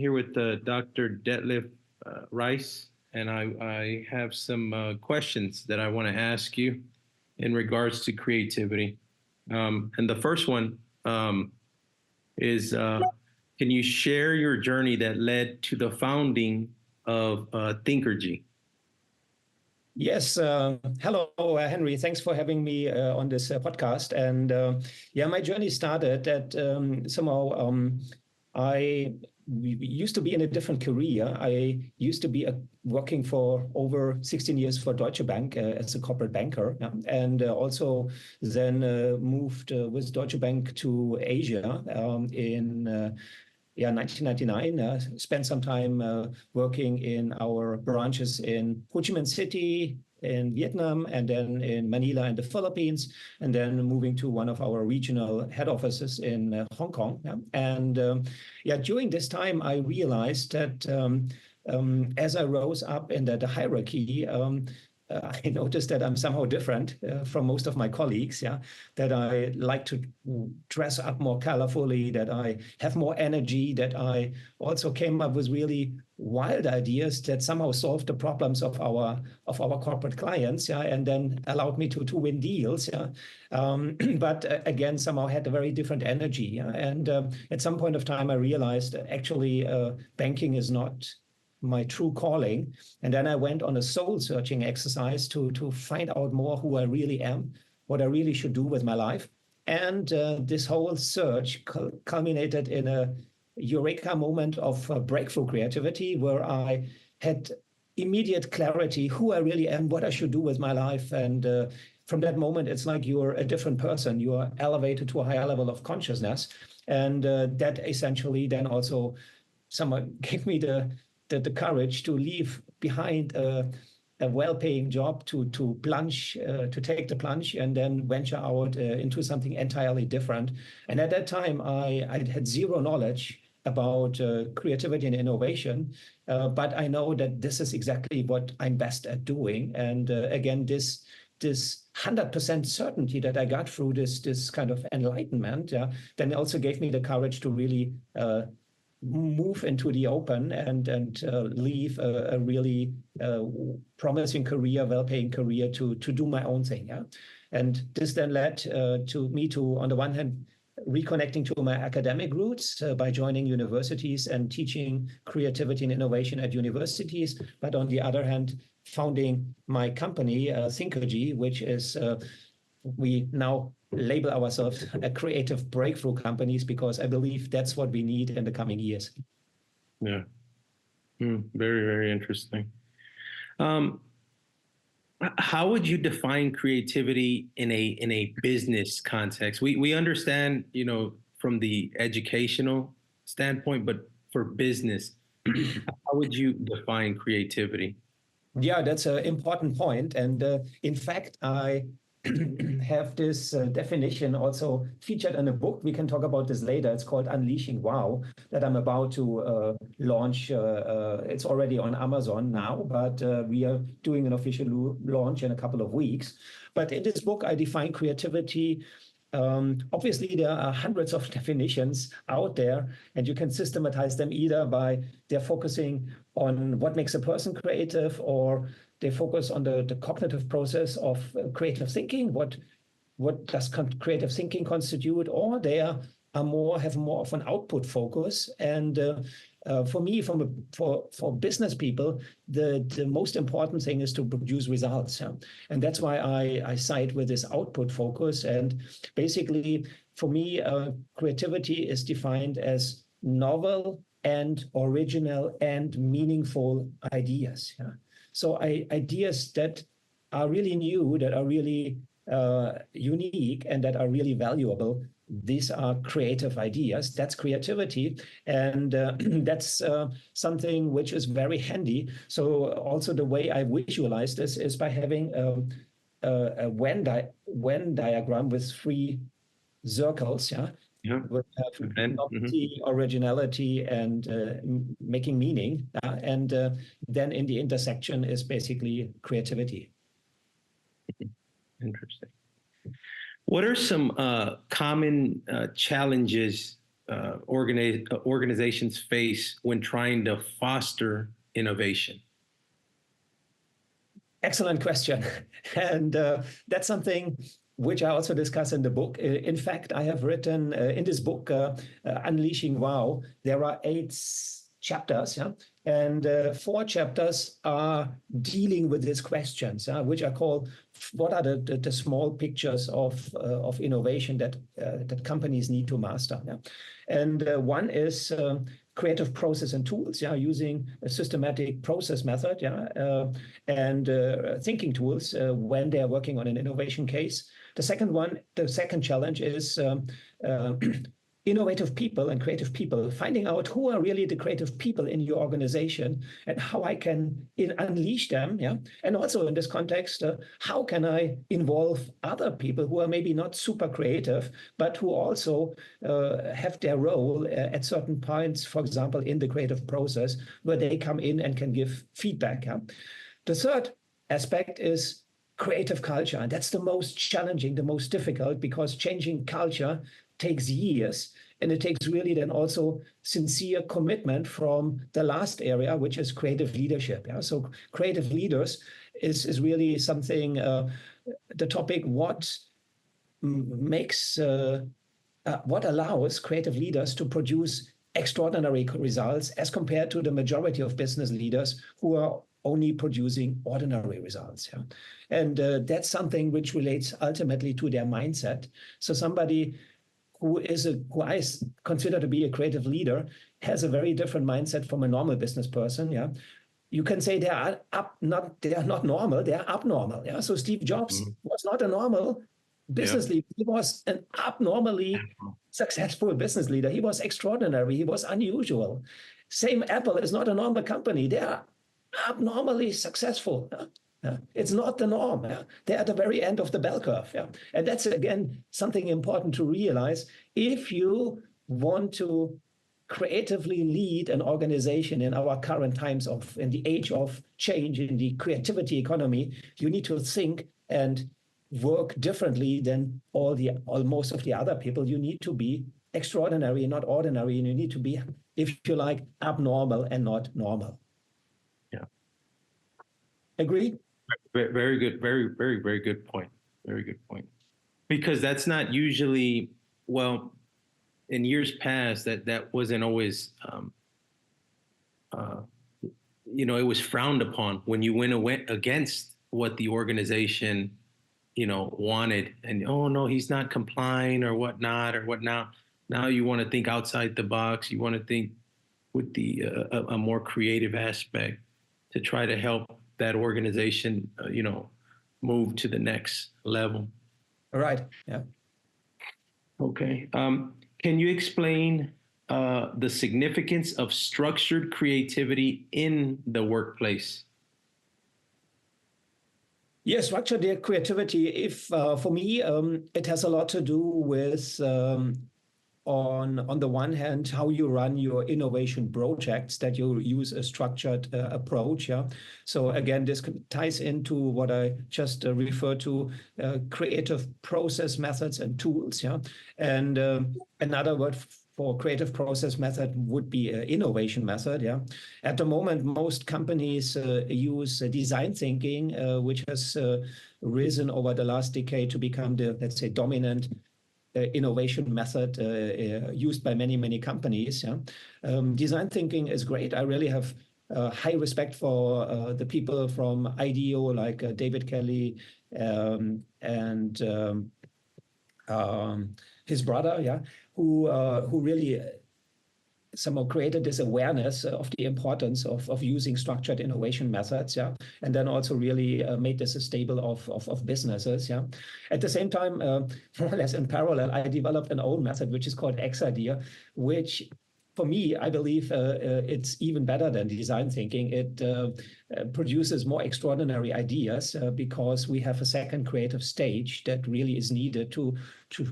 here with Dr. Detlef Rice, and I have some questions that I want to ask you in regards to creativity. And the first one is can you share your journey that led to the founding of Thinkergy? Yes. Hello, Henry. Thanks for having me on this podcast. And yeah, my journey started that somehow I used to be in a different career. I used to be working for over 16 years for Deutsche Bank as a corporate banker, yeah, and also then moved with Deutsche Bank to Asia in 1999. Spent some time working in our branches in Ho Chi Minh City, in Vietnam, and then in Manila in the Philippines, and then moving to one of our regional head offices in Hong Kong. Yeah. And during this time, I realized that as I rose up in the hierarchy, I noticed that I'm somehow different from most of my colleagues. Yeah, that I like to dress up more colorfully, that I have more energy, that I also came up with really wild ideas that somehow solved the problems of our corporate clients. Yeah, and then allowed me to win deals. Yeah, but again, somehow had a very different energy. Yeah, and at some point of time, I realized actually banking is not my true calling. And then I went on a soul searching exercise to find out more who I really am, what I really should do with my life. And this whole search culminated in a eureka moment of breakthrough creativity, where I had immediate clarity who I really am, what I should do with my life. And from that moment, it's like you're a different person. You are elevated to a higher level of consciousness. And that essentially then also someone gave me the courage to leave behind a well-paying job to plunge, to take the plunge and then venture out into something entirely different. And at that time, I had zero knowledge about creativity and innovation, but I know that this is exactly what I'm best at doing. And again, this 100% certainty that I got through this kind of enlightenment, yeah, then also gave me the courage to really move into the open and leave a really promising career, well-paying career to do my own thing. Yeah, and this then led to me to, on the one hand, reconnecting to my academic roots by joining universities and teaching creativity and innovation at universities, but on the other hand, founding my company, Thinkergy, which is we now label ourselves a creative breakthrough companies, because I believe that's what we need in the coming years. Yeah. Very, very interesting. How would you define creativity in a business context? We understand, from the educational standpoint, but for business, how would you define creativity? Yeah, that's an important point. And in fact, I have this definition also featured in a book. We can talk about this later. It's called Unleashing Wow, that I'm about to launch. It's already on Amazon now, but we are doing an official launch in a couple of weeks. But in this book, I define creativity. Obviously, there are hundreds of definitions out there, and you can systematize them either by they're focusing on what makes a person creative, or they focus on the cognitive process of creative thinking. What does creative thinking constitute? Or they have more of an output focus. And for me, for business people, the most important thing is to produce results. Yeah? And that's why I side with this output focus. And basically, for me, creativity is defined as novel and original and meaningful ideas. Yeah? So ideas that are really new, that are really unique, and that are really valuable. These are creative ideas. That's creativity. And that's something which is very handy. So also the way I visualize this is by having a Venn diagram with three circles. Yeah. Yeah. With novelty, originality, and making meaning. And then in the intersection is basically creativity. Interesting. What are some common challenges organizations face when trying to foster innovation? Excellent question. And that's something which I also discuss in the book. In fact, I have written in this book, Unleashing Wow, there are 8 chapters, yeah? And 4 chapters are dealing with these questions, which I call, what are the small pictures of innovation that companies need to master? Yeah? And one is creative process and tools, yeah, using a systematic process method, yeah, and thinking tools when they are working on an innovation case. The second challenge is innovative people and creative people, finding out who are really the creative people in your organization and how I can unleash them. Yeah. And also in this context, how can I involve other people who are maybe not super creative, but who also have their role at certain points, for example, in the creative process, where they come in and can give feedback. Yeah. The third aspect is creative culture. And that's the most challenging, the most difficult, because changing culture takes years. And it takes really then also sincere commitment from the last area, which is creative leadership. Yeah? So creative leaders is really something, the topic, what allows creative leaders to produce extraordinary results as compared to the majority of business leaders who are only producing ordinary results. Yeah? And that's something which relates ultimately to their mindset. So somebody who I consider to be a creative leader has a very different mindset from a normal business person. Yeah, you can say they are not normal, they are abnormal. Yeah, so Steve Jobs was not a normal business leader. He was an abnormally successful business leader. He was extraordinary. He was unusual. Same, Apple is not a normal company. They are abnormally successful. Yeah? Yeah. It's not the norm. Yeah. They're at the very end of the bell curve. Yeah. And that's, again, something important to realize. If you want to creatively lead an organization in our current times in the age of change, in the creativity economy, you need to think and work differently than most of the other people. You need to be extraordinary, not ordinary, and you need to be, if you like, abnormal and not normal. Yeah. Agreed? Very good. Very good point. Very good point. Because that's not usually, well, in years past, that wasn't always, it was frowned upon when you went against what the organization, wanted. And, oh, no, he's not complying or whatnot. Now you want to think outside the box. You want to think with a more creative aspect to try to help that organization, move to the next level. All right. Yeah. Okay. Can you explain the significance of structured creativity in the workplace? Yeah, structured creativity. If for me, it has a lot to do with on the one hand, how you run your innovation projects, that you use a structured approach. Yeah. So again, this ties into what I just referred to, creative process methods and tools. Yeah. And another word for creative process method would be innovation method. Yeah. At the moment, most companies use design thinking, which has risen over the last decade to become the, let's say, dominant innovation method used by many companies. Yeah? Design thinking is great. I really have high respect for the people from IDEO, like David Kelly and his brother, yeah, who really somehow created this awareness of the importance of using structured innovation methods, yeah, and then also really made this a staple of businesses, yeah. At the same time, more or less in parallel, I developed an own method, which is called X-IDEA, which for me, I believe it's even better than design thinking. It produces more extraordinary ideas because we have a second creative stage that really is needed to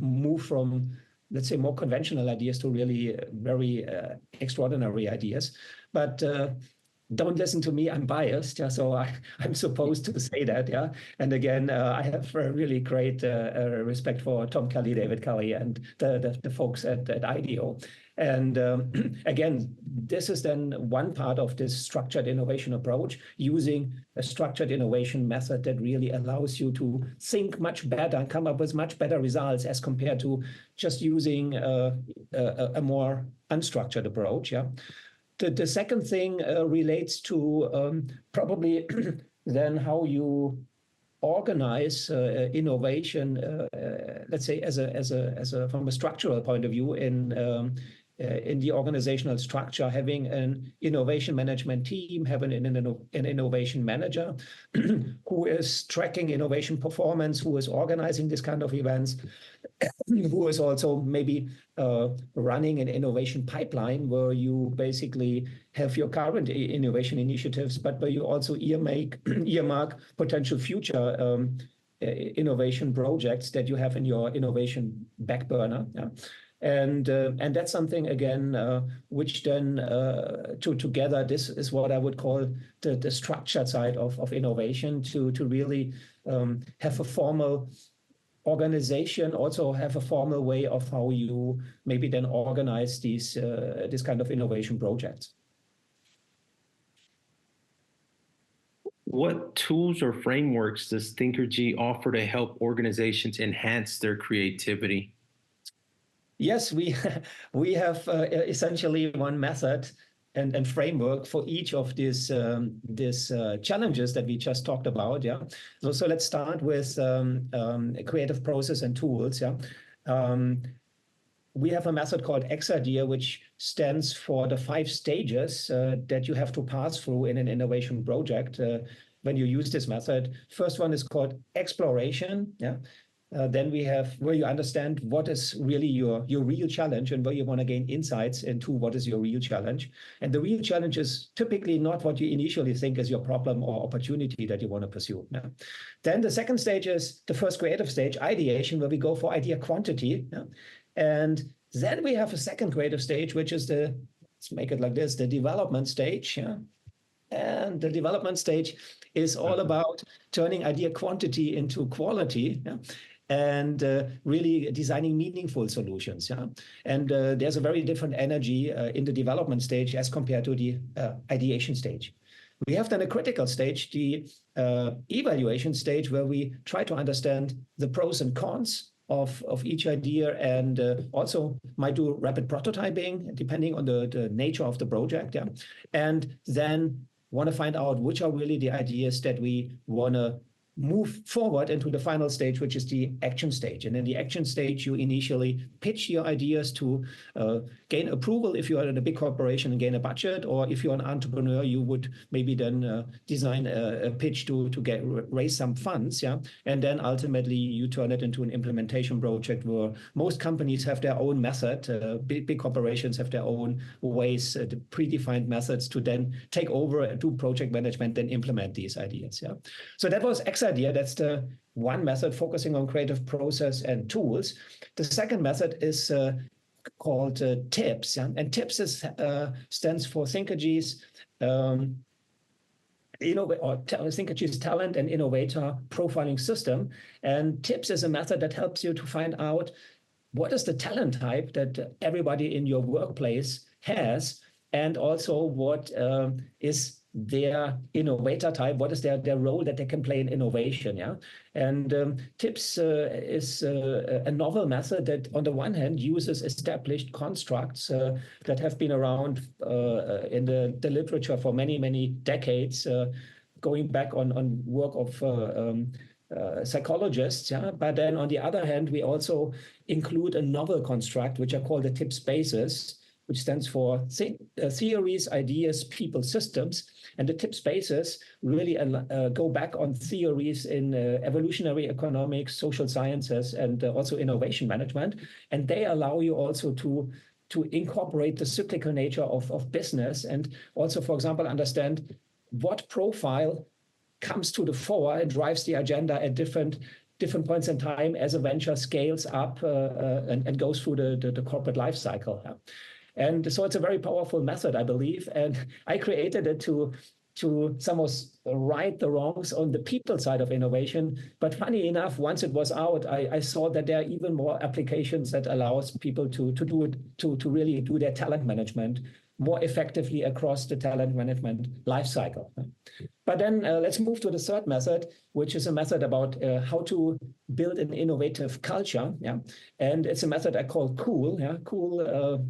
move from, let's say, more conventional ideas to really very extraordinary ideas. But don't listen to me, I'm biased. Yeah, so I'm supposed to say that. Yeah, and again, I have a really great respect for Tom Kelly, David Kelly, and the folks at IDEO. And again, this is then one part of this structured innovation approach, using a structured innovation method that really allows you to think much better and come up with much better results as compared to just using a more unstructured approach. Yeah. The second thing relates to probably then how you organize innovation, let's say as a from a structural point of view in the organizational structure, having an innovation management team, having an innovation manager who is tracking innovation performance, who is organizing this kind of events, who is also maybe running an innovation pipeline where you basically have your current innovation initiatives, but where you also earmark potential future innovation projects that you have in your innovation back burner. Yeah. And that's something, again, which then together, this is what I would call the structured side of innovation, to really have a formal organization, also have a formal way of how you maybe then organize these this kind of innovation projects. What tools or frameworks does Thinkergy offer to help organizations enhance their creativity? Yes, we have essentially one method and framework for each of these challenges that we just talked about. Yeah. So let's start with creative process and tools. Yeah. We have a method called XIDEA, which stands for the 5 stages that you have to pass through in an innovation project when you use this method. First one is called exploration. Yeah. Then we have where you understand what is really your real challenge, and where you want to gain insights into what is your real challenge. And the real challenge is typically not what you initially think is your problem or opportunity that you want to pursue. Yeah. Then the second stage is the first creative stage, ideation, where we go for idea quantity. Yeah. And then we have a second creative stage, which is let's make it like this, the development stage. Yeah. And the development stage is all about turning idea quantity into quality. Yeah. And really designing meaningful solutions. Yeah. And there's a very different energy in the development stage as compared to the ideation stage. We have then a critical stage, the evaluation stage, where we try to understand the pros and cons of each idea, and also might do rapid prototyping depending on the nature of the project. Yeah. And then want to find out which are really the ideas that we want to move forward into the final stage, which is the action stage. And in the action stage, you initially pitch your ideas to gain approval if you are in a big corporation and gain a budget, or if you're an entrepreneur, you would maybe then design a pitch to raise some funds. Yeah. And then ultimately you turn it into an implementation project where most companies have their own method. Big corporations have their own ways, the predefined methods to then take over and do project management, then implement these ideas. Yeah. So that was XIDEA. That's the one method, focusing on creative process and tools. The second method is called TIPS. Yeah? And TIPS stands for Thinkergy's Thinkergy's Talent and Innovator Profiling System. And TIPS is a method that helps you to find out what is the talent type that everybody in your workplace has, and also what is their innovator type, what is their role that they can play in innovation. Yeah. And TIPS is a novel method that on the one hand uses established constructs that have been around in the literature for many decades, going back on work of psychologists. Yeah. But then on the other hand, we also include a novel construct, which are called the TIP spaces, which stands for theories, ideas, people, systems. And the TIP spaces really go back on theories in evolutionary economics, social sciences, and also innovation management. And they allow you also to incorporate the cyclical nature of business, and also, for example, understand what profile comes to the fore and drives the agenda at different points in time as a venture scales up and goes through the corporate life cycle. And so it's a very powerful method, I believe. And I created it to somehow right the wrongs on the people side of innovation. But funny enough, once it was out, I saw that there are even more applications that allows people to do it, to really do their talent management more effectively across the talent management lifecycle. But then let's move to the third method, which is a method about how to build an innovative culture. Yeah, and it's a method I call COOL. Yeah, COOL.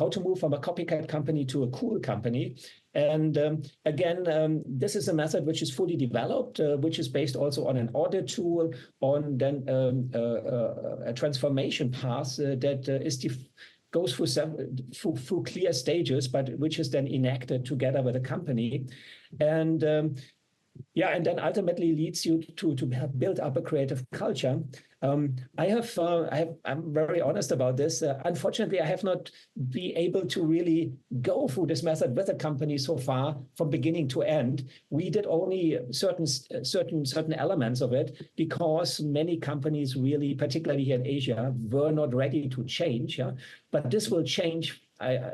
How to move from a copycat company to a cool company. And again, this is a method which is fully developed, which is based also on an audit tool, on then a transformation path that goes through clear stages, but which is then enacted together with the company. And yeah, and then ultimately leads you to build up a creative culture. I'm very honest about this. Unfortunately, I have not been able to really go through this method with the company so far from beginning to end. We did only certain elements of it because many companies really, particularly here in Asia, were not ready to change. Yeah? But this will change, I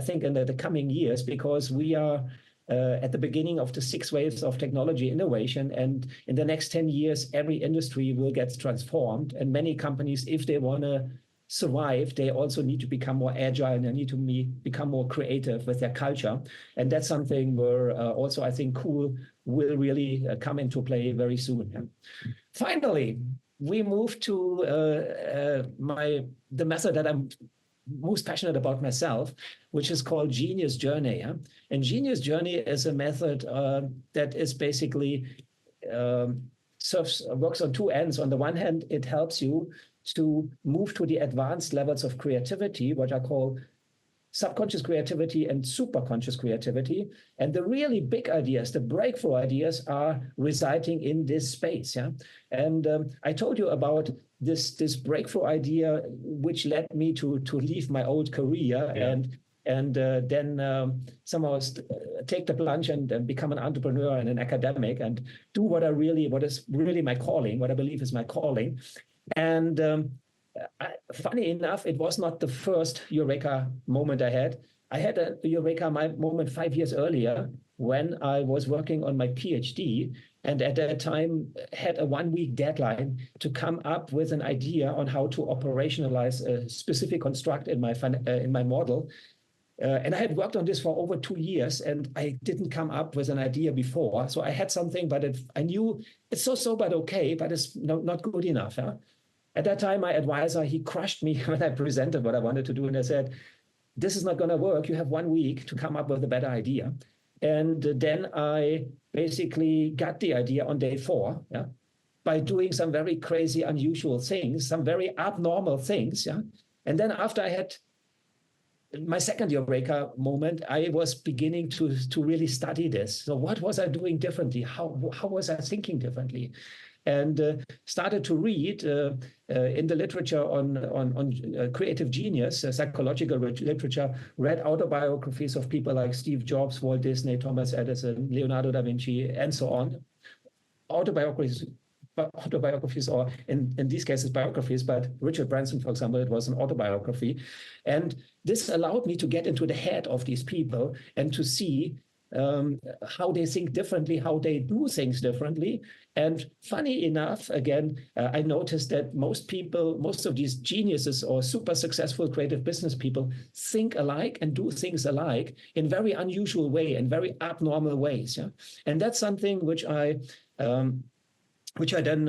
think, in the coming years, because we are at the beginning of the 6 waves of technology innovation. And in the next 10 years, every industry will get transformed. And many companies, if they want to survive, they also need to become more agile and they need to become more creative with their culture. And that's something where also I think COOL will really come into play very soon. Finally, we move to the method that I'm most passionate about myself, which is called Genius Journey. Yeah? And Genius Journey is a method that is basically works on 2 ends. On the one hand, it helps you to move to the advanced levels of creativity, what I call subconscious creativity and superconscious creativity. And the really big ideas, the breakthrough ideas, are residing in this space. Yeah? And I told you about this breakthrough idea, which led me to leave my old career and then somehow take the plunge and become an entrepreneur and an academic and do what is really my calling, what I believe is my calling. And funny enough, it was not the first Eureka moment I had. I had a Eureka moment 5 years earlier when I was working on my PhD, and at that time had a 1-week deadline to come up with an idea on how to operationalize a specific construct in my model. And I had worked on this for over 2 years, and I didn't come up with an idea before. So I had something, but I knew it's so, but okay, but it's not good enough. Huh? At that time, my advisor, he crushed me when I presented what I wanted to do. And I said, this is not going to work. You have 1 week to come up with a better idea. And then I basically got the idea on day 4, yeah, by doing some very crazy, unusual things, some very abnormal things. Yeah. And then after I had my second Eureka moment, I was beginning to really study this. So what was I doing differently? How was I thinking differently? And started to read in the literature on creative genius, psychological literature, read autobiographies of people like Steve Jobs, Walt Disney, Thomas Edison, Leonardo da Vinci, and so on. Autobiographies, or in these cases, biographies, but Richard Branson, for example, it was an autobiography. And this allowed me to get into the head of these people and to see how they think differently, how they do things differently. And funny enough, again, I noticed that most of these geniuses or super successful creative business people think alike and do things alike in very unusual way and very abnormal ways. Yeah? And that's something which I then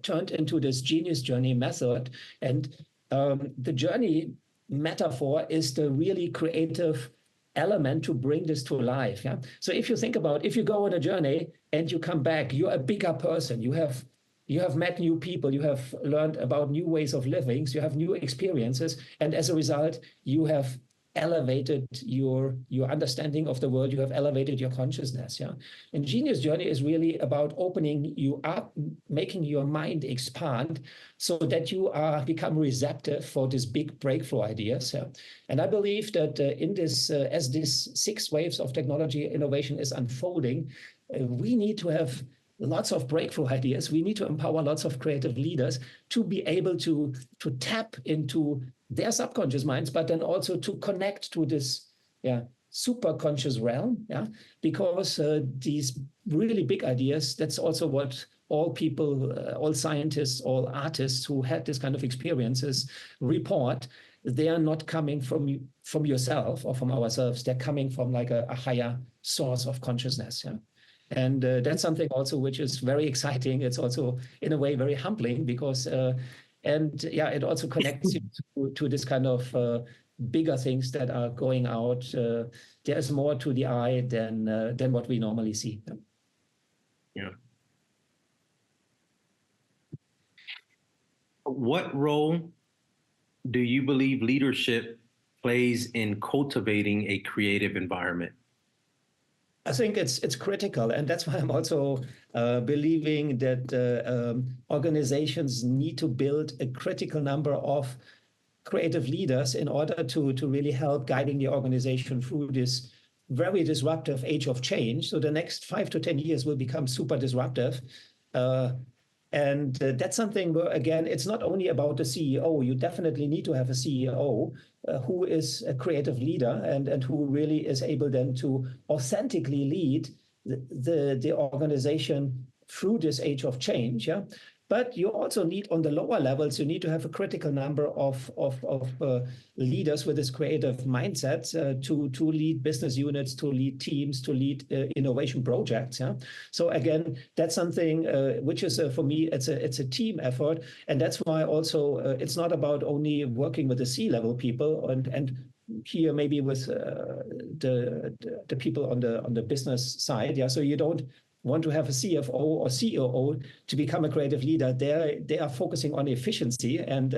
turned into this Genius Journey method. And the journey metaphor is the really creative element to bring this to life. Yeah. So if you think about, if you go on a journey and you come back, you're a bigger person. You have met new people. You have learned about new ways of living. So you have new experiences, and as a result, you have elevated your understanding of the world. You have elevated your consciousness. Yeah. And Genius Journey is really about opening you up, making your mind expand so that you become receptive for these big breakthrough ideas. Yeah. And I believe that in this, as this 6 waves of technology innovation is unfolding, we need to have lots of breakthrough ideas. We need to empower lots of creative leaders to be able to tap into their subconscious minds, but then also to connect to this, super conscious realm, because these really big ideas, that's also what all people, all scientists, all artists who had this kind of experiences report. They are not coming from yourself or from ourselves. They're coming from like a higher source of consciousness. And that's something also which is very exciting. It's also in a way very humbling because, it also connects you to this kind of bigger things that are going out. There's more to the eye than what we normally see. Yeah. What role do you believe leadership plays in cultivating a creative environment? I think it's critical, and that's why I'm also believing that organizations need to build a critical number of creative leaders in order to really help guiding the organization through this very disruptive age of change. So the next 5 to 10 years will become super disruptive. And that's something where, again, it's not only about the CEO. You definitely need to have a CEO who is a creative leader and who really is able then to authentically lead the organization through this age of change. But you also need, on the lower levels, you need to have a critical number of leaders with this creative mindset to lead business units, to lead teams, to lead innovation projects. So again, that's something which is for me, it's a team effort, and that's why also it's not about only working with the C-level people and here maybe with the people on the business side. So you don't want to have a CFO or COO to become a creative leader. They are focusing on efficiency and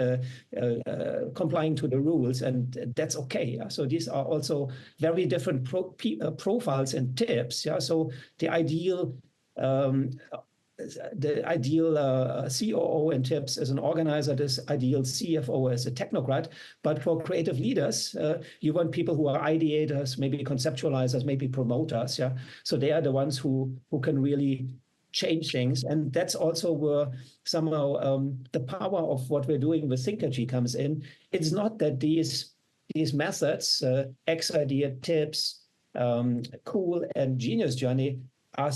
complying to the rules, and that's okay. So these are also very different profiles and tips. So the ideal COO and tips as an organizer, this ideal CFO as a technocrat. But for creative leaders, you want people who are ideators, maybe conceptualizers, maybe promoters. So they are the ones who can really change things. And that's also where somehow the power of what we're doing with Thinkergy comes in. It's not that these methods, X-idea, tips, cool, and genius journey are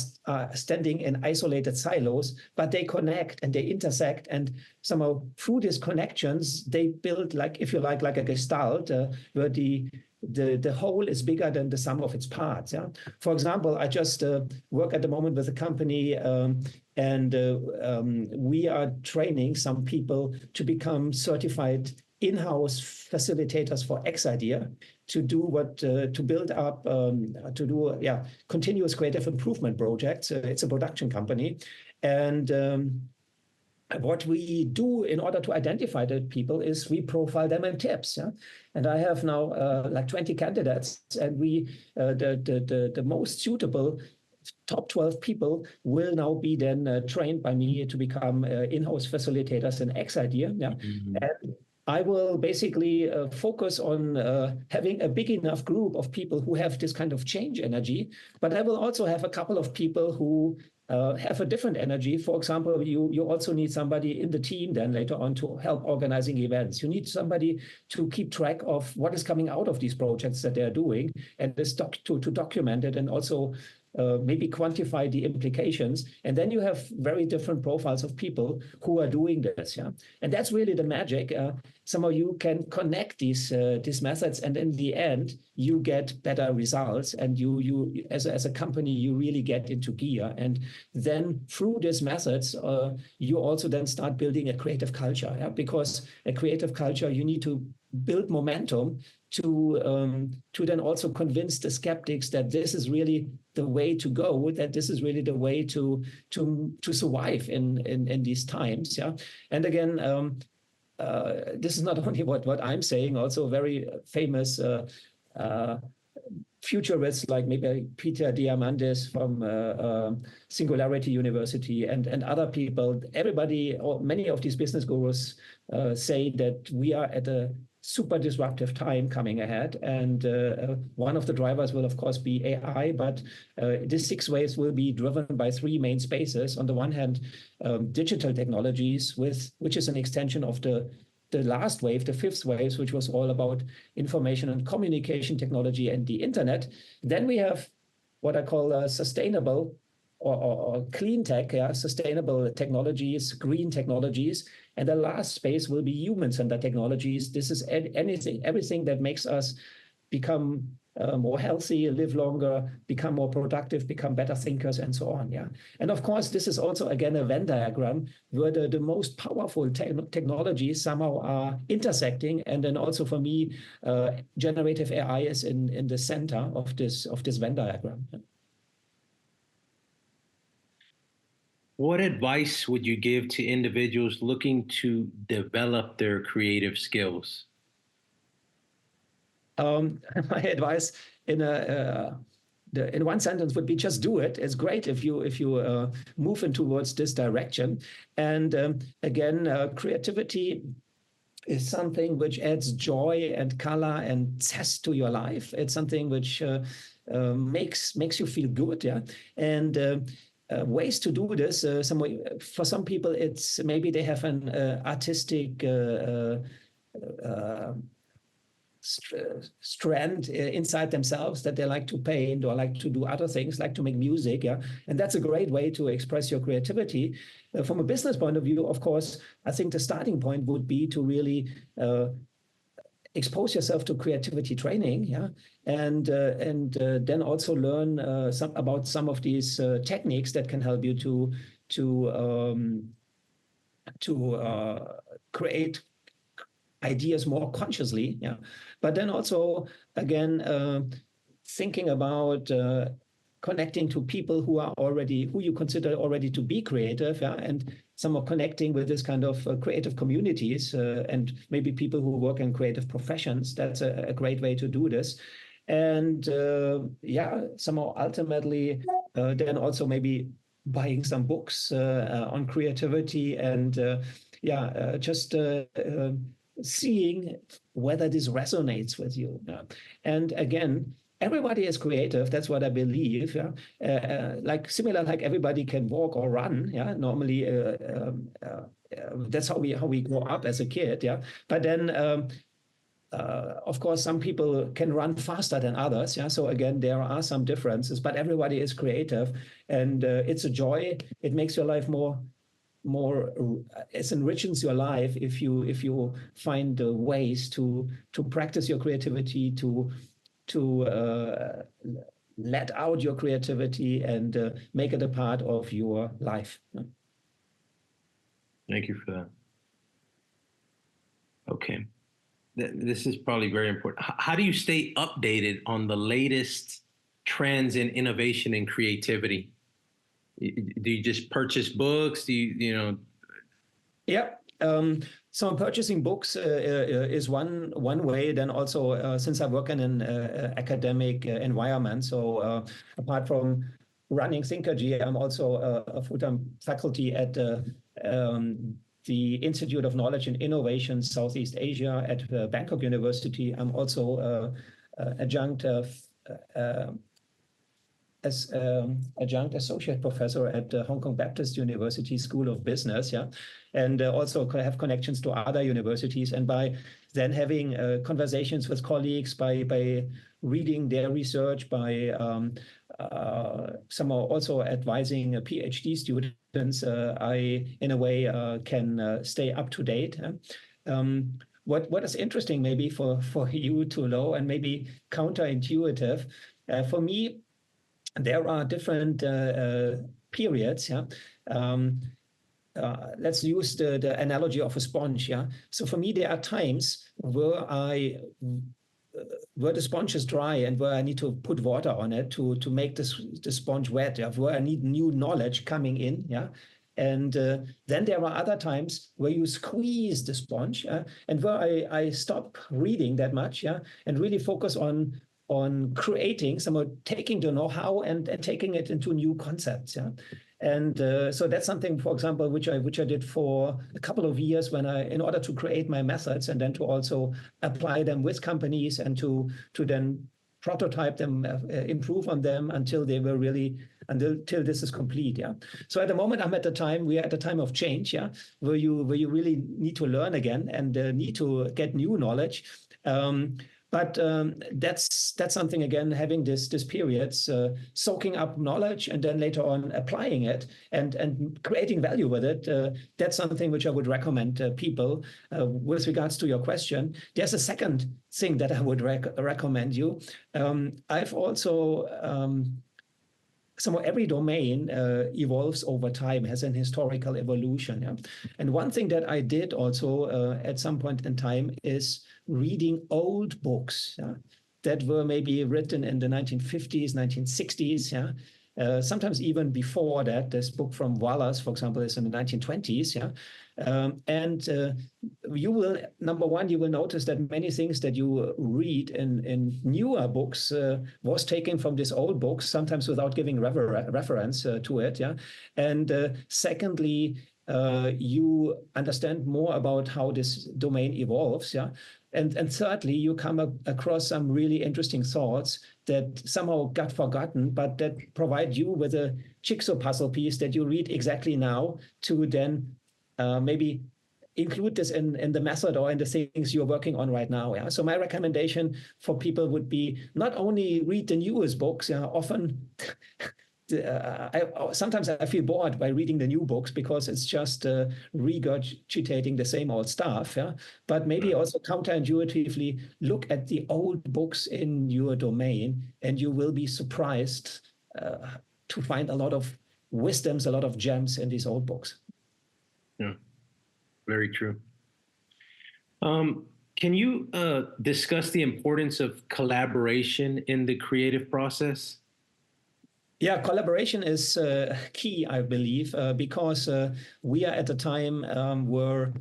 standing in isolated silos, but they connect and they intersect, and somehow through these connections they build, like, if you like a gestalt where the whole is bigger than the sum of its parts. For example, I just work at the moment with a company and we are training some people to become certified in-house facilitators for X-idea, to do what to build up to do continuous creative improvement projects. It's a production company, and what we do in order to identify the people is we profile them in tips. And I have now like 20 candidates, and we the most suitable top 12 people will now be then trained by me to become in-house facilitators in X-idea. Mm-hmm. And I will basically focus on having a big enough group of people who have this kind of change energy, but I will also have a couple of people who have a different energy. For example, you also need somebody in the team then later on to help organizing events. You need somebody to keep track of what is coming out of these projects that they're doing, and to document it, and also maybe quantify the implications. And then you have very different profiles of people who are doing this. And that's really the magic. Somehow you can connect these methods, and in the end, you get better results. And you as a company, you really get into gear. And then through these methods, you also then start building a creative culture. Because a creative culture, you need to build momentum to then also convince the skeptics that this is really the way to go, that this is really the way to survive in these times. And again, this is not only what I'm saying, also very famous futurists like maybe Peter Diamandis from Singularity University and other people. Everybody, or many of these business gurus say that we are at a super disruptive time coming ahead. And one of the drivers will, of course, be AI, but these 6 waves will be driven by 3 main spaces. On the one hand, digital technologies, which is an extension of the last wave, the 5th wave, which was all about information and communication technology and the internet. Then we have what I call sustainable or clean tech, sustainable technologies, green technologies. And the last space will be human-centered technologies. This is everything that makes us become more healthy, live longer, become more productive, become better thinkers, and so on. And of course, this is also, again, a Venn diagram where the most powerful technologies somehow are intersecting. And then also for me, generative AI is in the center of this Venn diagram. What advice would you give to individuals looking to develop their creative skills? My advice in one sentence would be just do it. It's great if you move in towards this direction. And again, creativity is something which adds joy and color and zest to your life. It's something which makes you feel good. And ways to do this. For some people, it's maybe they have an artistic strand inside themselves that they like to paint or like to do other things, like to make music. And that's a great way to express your creativity. From a business point of view, of course, I think the starting point would be to really expose yourself to creativity training, and then also learn about some of these techniques that can help you to create ideas more consciously. But then also, again, thinking about connecting to people who you consider already to be creative, and some are connecting with this kind of creative communities, and maybe people who work in creative professions. That's a great way to do this. And somehow ultimately, then also maybe buying some books on creativity and just seeing whether this resonates with you. And again, everybody is creative. That's what I believe. Like everybody can walk or run. Normally, that's how we grow up as a kid. But then, of course, some people can run faster than others. So again, there are some differences. But everybody is creative, and it's a joy. It makes your life more. It enriches your life if you find ways to practice your creativity, to let out your creativity and make it a part of your life. Thank you for that. Okay. This is probably very important. How do you stay updated on the latest trends in innovation and creativity? Do you just purchase books? Do you? So purchasing books is one way. Then also, since I work in an academic environment, so apart from running Thinkergy, I'm also a full-time faculty at the Institute of Knowledge and Innovation Southeast Asia at Bangkok University. I'm also adjunct associate professor at Hong Kong Baptist University School of Business, and also have connections to other universities. And by then having conversations with colleagues, by reading their research, by somehow also advising PhD students, I, in a way, can stay up to date. What is interesting maybe for you to know, and maybe counterintuitive, for me, there are different periods. Let's use the analogy of a sponge. So for me, there are times where the sponge is dry and where I need to put water on it to make the sponge wet. Where I need new knowledge coming in. And then there are other times where you squeeze the sponge, and where I stop reading that much, and really focus on creating, somehow taking the know-how and taking it into new concepts. And so that's something, for example, which I did for a couple of years in order to create my methods and then to also apply them with companies and to then prototype them, improve on them until they were really until this is complete. Yeah. So at the moment, we are at a time of change. Yeah, where you really need to learn again and need to get new knowledge. But that's something, again, having this periods, soaking up knowledge and then later on applying it and creating value with it. That's something which I would recommend people. With regards to your question, there's a second thing that I would recommend you. I've also somehow every domain evolves over time, has an historical evolution. Yeah? And one thing that I did also at some point in time is reading old books that were maybe written in the 1950s, 1960s. Yeah? Sometimes even before that. This book from Wallace, for example, is in the 1920s. Yeah. You will, number one, you will notice that many things that you read in newer books was taken from these old books, sometimes without giving reference to it. Yeah. And secondly, you understand more about how this domain evolves. Yeah. And thirdly, you come across some really interesting thoughts that somehow got forgotten, but that provide you with a jigsaw puzzle piece that you read exactly now to then maybe include this in the method or in the things you're working on right now. Yeah. So my recommendation for people would be not only read the newest books. Yeah, often. Sometimes I feel bored by reading the new books because it's just regurgitating the same old stuff. Yeah? But maybe also counterintuitively look at the old books in your domain, and you will be surprised to find a lot of wisdoms, a lot of gems in these old books. Yeah, very true. Can you discuss the importance of collaboration in the creative process? Yeah, collaboration is key, I believe, because we are at a time where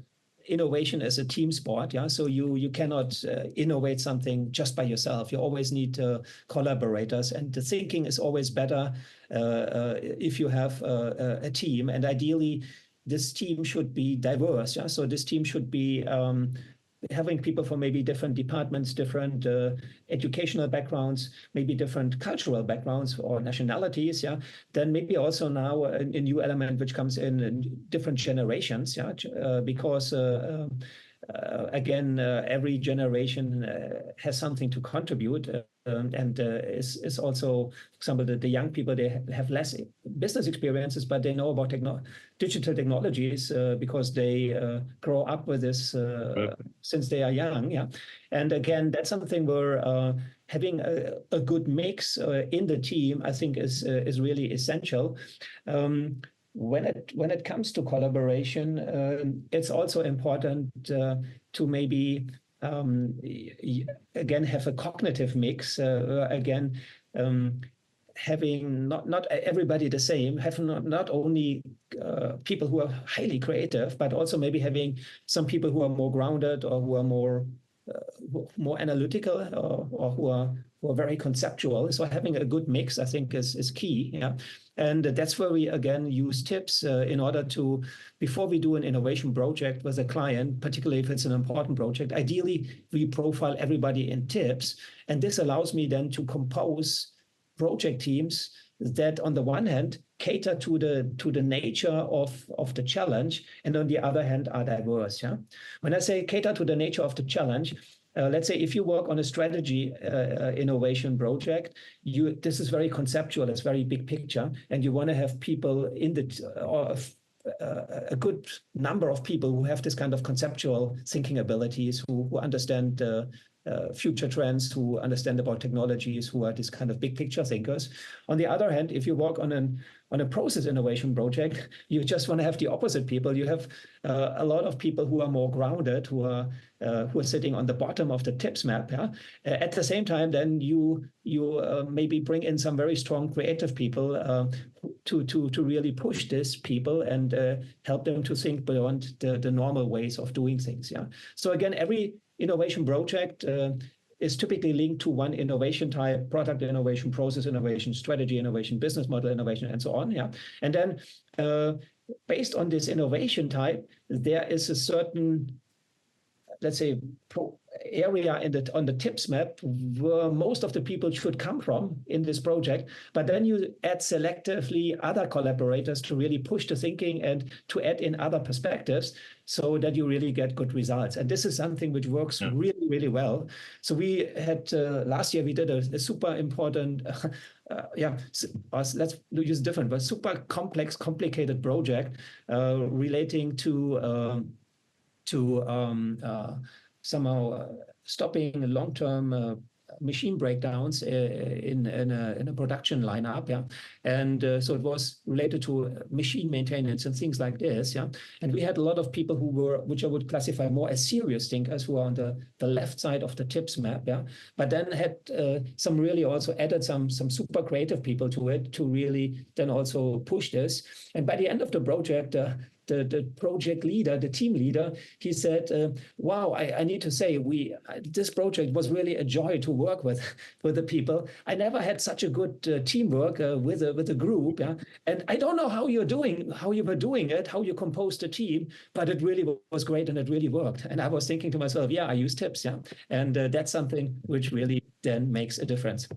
innovation is a team sport. Yeah, so you cannot innovate something just by yourself. You always need collaborators, and the thinking is always better if you have a team. And ideally, this team should be diverse. Yeah, so this team should be having people from maybe different departments, different educational backgrounds, maybe different cultural backgrounds or nationalities. Yeah. Then maybe also now a new element which comes in different generations. Yeah. Because again, every generation has something to contribute. And is also, for example, the young people, they have less business experiences, but they know about digital technologies because they grow up with this since they are young. Yeah, and again, that's something where having a good mix in the team, I think, is really essential. When it comes to collaboration, it's also important to maybe again have a cognitive mix. Again, having not everybody the same, have not only people who are highly creative, but also maybe having some people who are more grounded or who are more analytical or who are very conceptual. So having a good mix, I think, is key. Yeah. And that's where we, again, use tips in order to, before we do an innovation project with a client, particularly if it's an important project, ideally, we profile everybody in tips. And this allows me then to compose project teams that, on the one hand, cater to the nature of the challenge, and on the other hand, are diverse. Yeah? When I say cater to the nature of the challenge, let's say if you work on a strategy innovation project, this is very conceptual, it's very big picture, and you want to have people in a good number of people who have this kind of conceptual thinking abilities, who understand future trends, who understand about technologies, who are this kind of big picture thinkers. On the other hand, if you work on a process innovation project, you just want to have the opposite people. You have a lot of people who are more grounded, who are sitting on the bottom of the tips map. Yeah? At the same time, then you maybe bring in some very strong creative people to really push these people and help them to think beyond the normal ways of doing things. Yeah. So again, every innovation project is typically linked to one innovation type: product innovation, process innovation, strategy innovation, business model innovation, and so on. Yeah. And then based on this innovation type, there is a certain, let's say, area on the TIPS map where most of the people should come from in this project. But then you add selectively other collaborators to really push the thinking and to add in other perspectives so that you really get good results. And this is something which works really, really well. So we had last year, we did a super important, let's use different, but super complex, complicated project relating to somehow stopping long-term machine breakdowns in a production lineup, yeah, and so it was related to machine maintenance and things like this, yeah, and we had a lot of people who were, which I would classify more as serious thinkers, who are on the left side of the TIPS map, yeah, but then had some really also added some super creative people to it to really then also push this, and by the end of the project, the project leader, the team leader, he said, wow, I need to say, this project was really a joy to work with the people. I never had such a good teamwork with a group. Yeah? And I don't know how you were doing it, how you composed the team, but it really was great and it really worked. And I was thinking to myself, yeah, I use TIPS. Yeah. And that's something which really then makes a difference.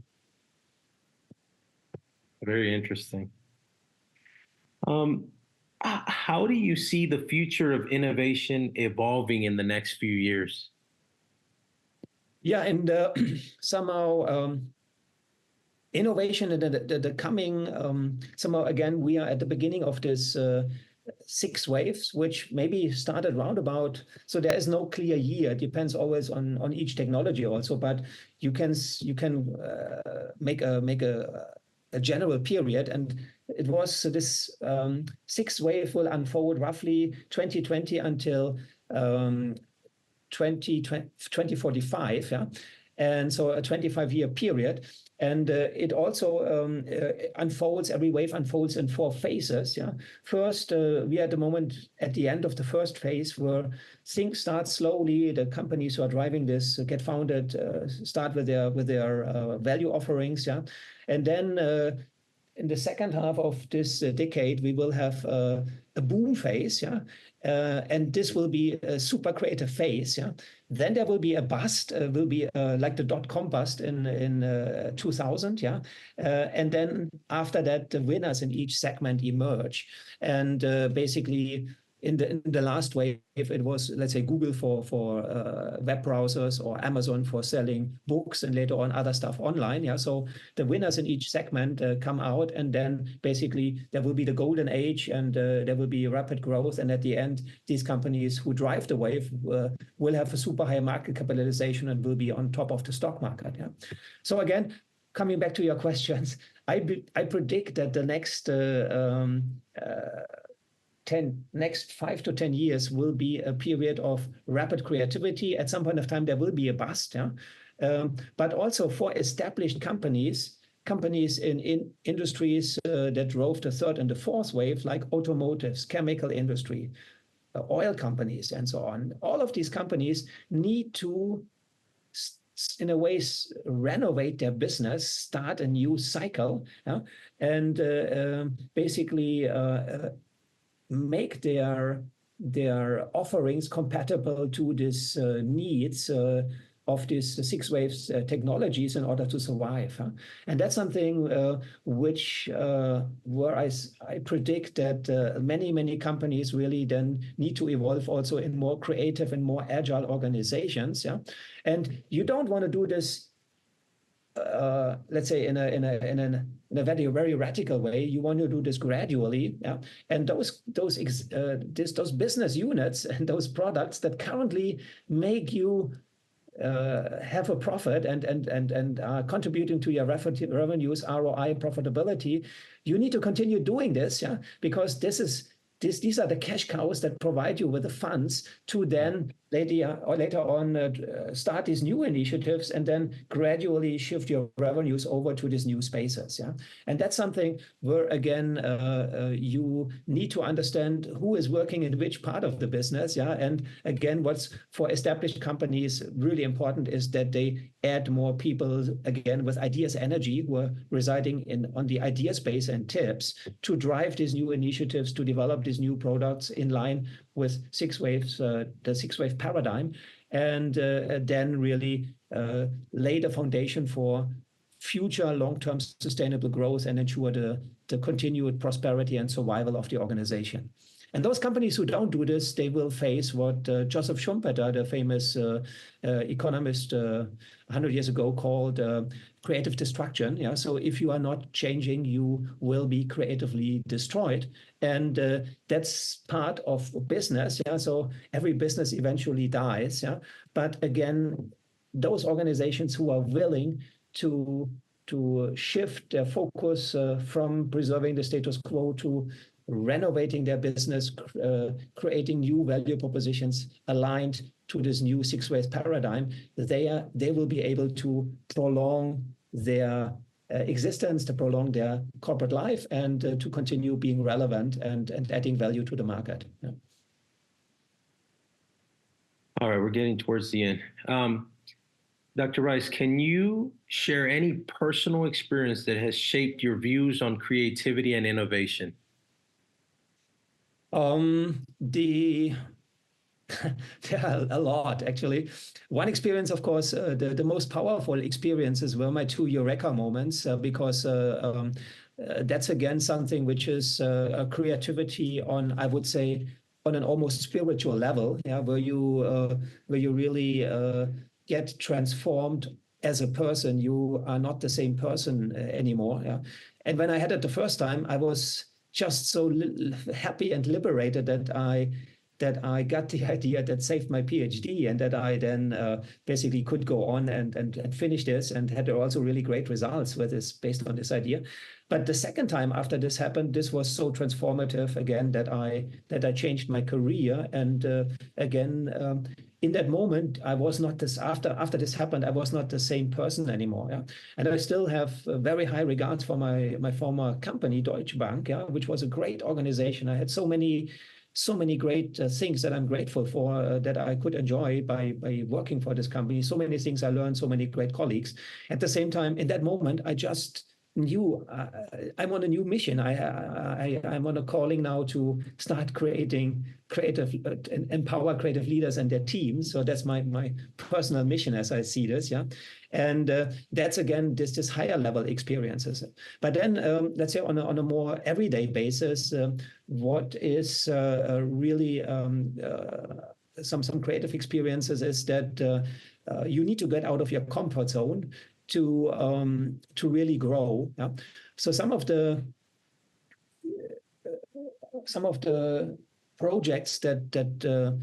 Very interesting. How do you see the future of innovation evolving in the next few years? Yeah, and somehow innovation in the coming, somehow again, we are at the beginning of this 6 waves, which maybe started roundabout. So there is no clear year. It depends always on each technology also, but you can make a general period, and it was this 6th wave will unfold roughly 2020 until 2045, yeah, and so a 25-year period, and it also every wave unfolds in 4 phases. Yeah, first we are at the moment at the end of the first phase where things start slowly. The companies who are driving this get founded, start with their value offerings. Yeah, and then in the second half of this decade, we will have a boom phase, yeah, and this will be a super creative phase, yeah. Then there will be a bust, will be like the dot-com bust in 2000, yeah, and then after that, the winners in each segment emerge, and basically. In the last wave, it was, let's say, Google for web browsers or Amazon for selling books and later on other stuff online. Yeah, so the winners in each segment come out, and then basically there will be the golden age, and there will be rapid growth. And at the end, these companies who drive the wave will have a super high market capitalization and will be on top of the stock market. Yeah. So again, coming back to your questions, I predict that the next next 5 to 10 years will be a period of rapid creativity. At some point of time, there will be a bust, yeah? But also for established companies in industries that drove the 3rd and the 4th wave, like automotives, chemical industry, oil companies, and so on. All of these companies need to, in a way, renovate their business, start a new cycle, yeah? And basically make their offerings compatible to this needs of these 6 waves technologies in order to survive. Huh? And that's something which where I predict that many companies really then need to evolve also in more creative and more agile organizations. Yeah, and you don't want to do this. Let's say in a very radical way. You want to do this gradually, yeah? And those business units and those products that currently make you have a profit and are contributing to your revenues, ROI, profitability, you need to continue doing this, yeah, because this is these are the cash cows that provide you with the funds to then later on start these new initiatives and then gradually shift your revenues over to these new spaces. Yeah, and that's something where again you need to understand who is working in which part of the business. Yeah, and again, what's for established companies really important is that they add more people again with ideas energy who are residing on the idea space and tips to drive these new initiatives, to develop these new products in line with six waves, the 6-wave paradigm, and then really lay the foundation for future long-term sustainable growth and ensure the continued prosperity and survival of the organization. And those companies who don't do this, they will face what Joseph Schumpeter, the famous economist 100 years ago, called creative destruction. Yeah, so if you are not changing, you will be creatively destroyed, and that's part of business. Yeah, so every business eventually dies. Yeah, but again, those organizations who are willing to shift their focus from preserving the status quo to renovating their business, creating new value propositions aligned to this new 6-wave paradigm, they will be able to prolong their existence, to prolong their corporate life, and to continue being relevant and adding value to the market. Yeah. All right, we're getting towards the end. Dr. Rice, can you share any personal experience that has shaped your views on creativity and innovation? There are a lot, actually. One experience, of course, the most powerful experiences were my 2 Eureka moments, because that's again something which is creativity on, I would say, on an almost spiritual level, yeah, where you really get transformed as a person. You are not the same person anymore. Yeah, and when I had it the first time, I was just so happy and liberated that I got the idea that saved my PhD, and that I then basically could go on and finish this, and had also really great results with this based on this idea. But the second time after this happened, this was so transformative again that I changed my career. And again, in that moment, I was not this, after this happened, I was not the same person anymore. Yeah? And I still have very high regards for my former company, Deutsche Bank, yeah, which was a great organization. I had so many great things that I'm grateful for, that I could enjoy by working for this company. So many things I learned, so many great colleagues. At the same time, in that moment, I just knew I'm on a new mission. I'm on a calling now to start creating creative, empower creative leaders and their teams. So that's my personal mission as I see this. Yeah. And that's again this higher level experiences. But then let's say on a more everyday basis, what is really some creative experiences is that you need to get out of your comfort zone to really grow. Yeah? So some of the projects that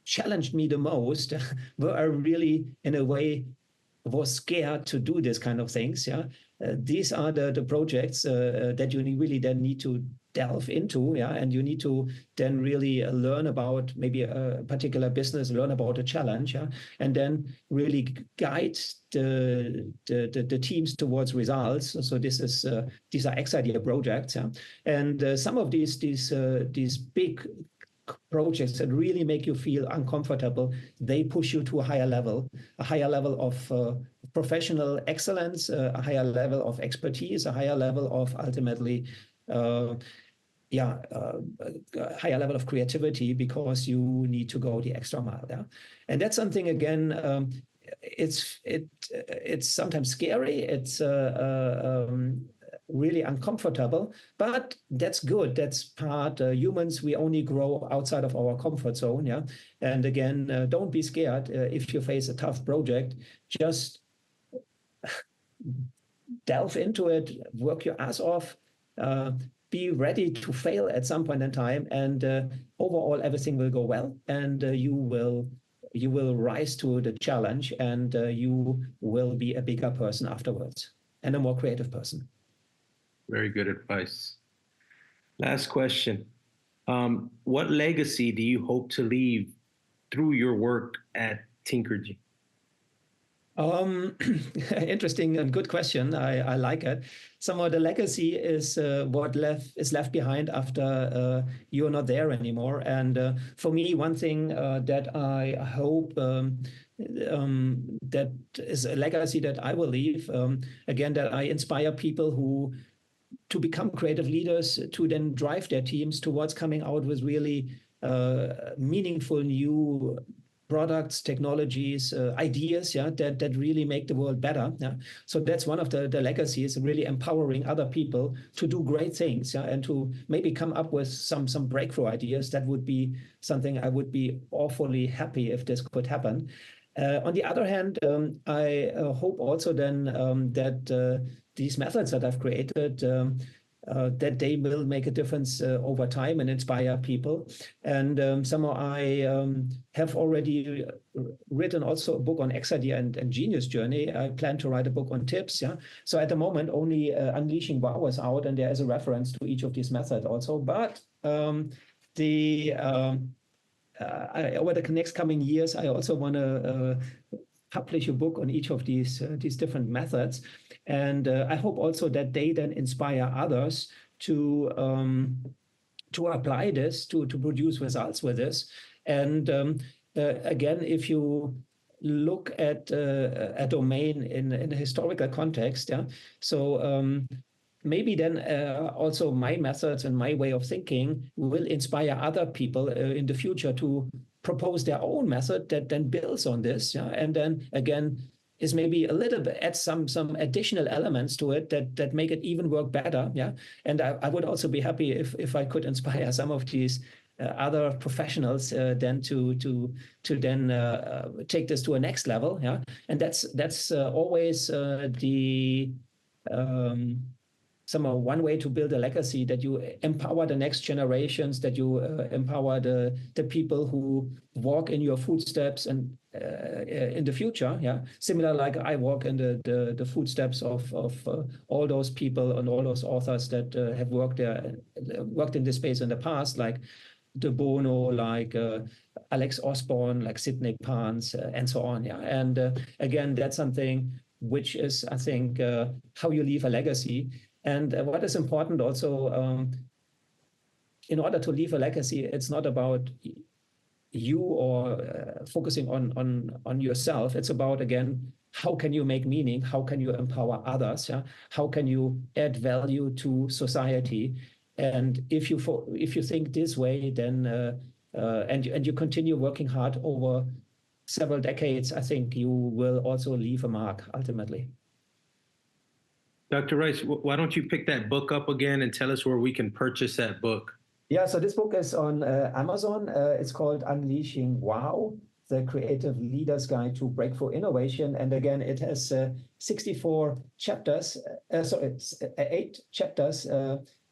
challenged me the most were really, in a way, was scared to do this kind of things. Yeah, these are the projects that you really then need to delve into. Yeah, and you need to then really learn about maybe a particular business, learn about a challenge. Yeah, and then really guide the teams towards results. So these are X-idea projects. Yeah, and some of these big projects that really make you feel uncomfortable, they push you to a higher level of professional excellence, a higher level of expertise, a higher level of ultimately, higher level of creativity, because you need to go the extra mile. Yeah, and that's something again. It's sometimes scary. It's really uncomfortable, but that's good. That's part. Humans, we only grow outside of our comfort zone. Yeah, and again, don't be scared if you face a tough project. Just delve into it, work your ass off, be ready to fail at some point in time, and overall everything will go well, and you will rise to the challenge, and you will be a bigger person afterwards, and a more creative person. Very good advice. Last question. What legacy do you hope to leave through your work at Tinkergy? Interesting and good question. I like it. Somehow the legacy is what is left behind after you're not there anymore. And for me, one thing that I hope that is a legacy that I will leave, again, that I inspire people who to become creative leaders, to then drive their teams towards coming out with really meaningful new products, technologies, ideas, yeah, that really make the world better. Yeah. So that's one of the legacies, really empowering other people to do great things, yeah, and to maybe come up with some breakthrough ideas. That would be something I would be awfully happy if this could happen. On the other hand, I hope also then that these methods that I've created, that they will make a difference over time and inspire people. And somehow I have already written also a book on X-IDEA and Genius Journey. I plan to write a book on tips. Yeah. So at the moment, only Unleashing Wow is out, and there is a reference to each of these methods also. But over the next coming years, I also want to publish a book on each of these different methods. And I hope also that they then inspire others to apply this, to produce results with this. And again, if you look at a domain in a historical context, yeah, so maybe then also my methods and my way of thinking will inspire other people in the future to propose their own method that then builds on this, yeah, and then again is maybe a little bit add some additional elements to it that make it even work better, yeah. And I would also be happy if I could inspire some of these other professionals then to then take this to a next level, yeah. And that's always the somehow one way to build a legacy, that you empower the next generations, that you empower the people who walk in your footsteps and in the future, yeah. Similar like I walk in the footsteps of all those people and all those authors that have worked in this space in the past, like De Bono, like Alex Osborne, like Sidney Pans, and so on, yeah. And again, that's something which is, I think, how you leave a legacy. And what is important also, in order to leave a legacy, it's not about you or focusing on yourself. It's about, again, how can you make meaning? How can you empower others? Yeah? How can you add value to society? And if you think this way, then and you continue working hard over several decades, I think you will also leave a mark ultimately. Dr. Rice, why don't you pick that book up again and tell us where we can purchase that book? Yeah, so this book is on Amazon. It's called Unleashing Wow, the Creative Leader's Guide to Breakthrough Innovation. And again, it has 64 chapters. So it's 8 chapters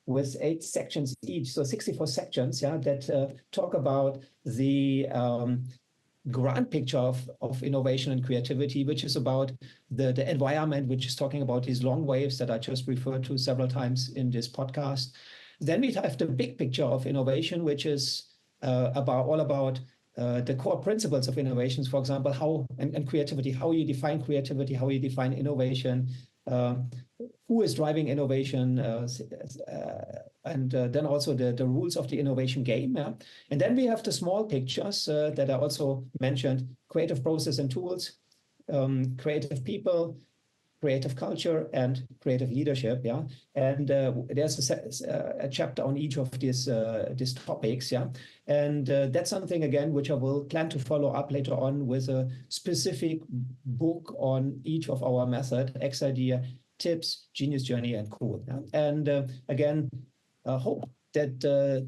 with 8 sections each. So 64 sections, yeah, that talk about the grand picture of innovation and creativity, which is about the environment, which is talking about these long waves that I just referred to several times in this podcast. Then we have the big picture of innovation, which is all about the core principles of innovations, for example, how and creativity, how you define creativity, how you define innovation, who is driving innovation, and then also the rules of the innovation game. Yeah? And then we have the small pictures that I also mentioned: creative process and tools, creative people, creative culture, and creative leadership. Yeah, and there's a chapter on each of these topics. Yeah, and that's something again which I will plan to follow up later on with a specific book on each of our method: X-IDEA, Tips, Genius Journey, and Cool. Yeah? And again, hope that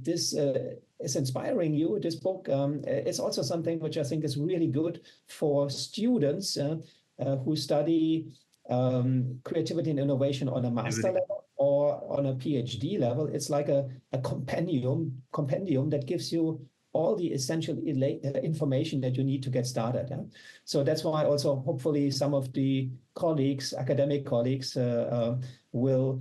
this is inspiring you. This book is also something which I think is really good for students who study creativity and innovation on a master level or on a PhD level. It's like a compendium that gives you all the essential information that you need to get started. Yeah? So that's why also hopefully some of the colleagues, academic colleagues, will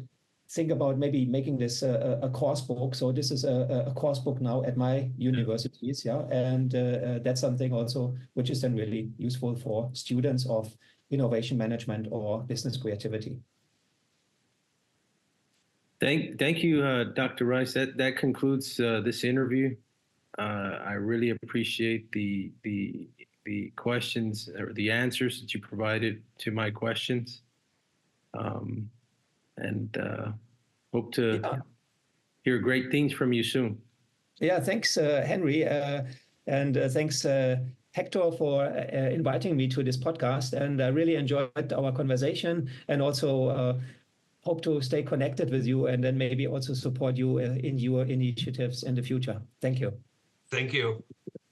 think about maybe making this a course book. So this is a course book now at my universities, yeah, and that's something also which is then really useful for students of innovation management or business creativity. Thank you, Dr. Rice. That concludes this interview. I really appreciate the questions or the answers that you provided to my questions, and hope to hear great things from you soon. Yeah, thanks, Henry, and thanks, Hector, for inviting me to this podcast. And I really enjoyed our conversation, and also hope to stay connected with you, and then maybe also support you in your initiatives in the future. Thank you. Thank you.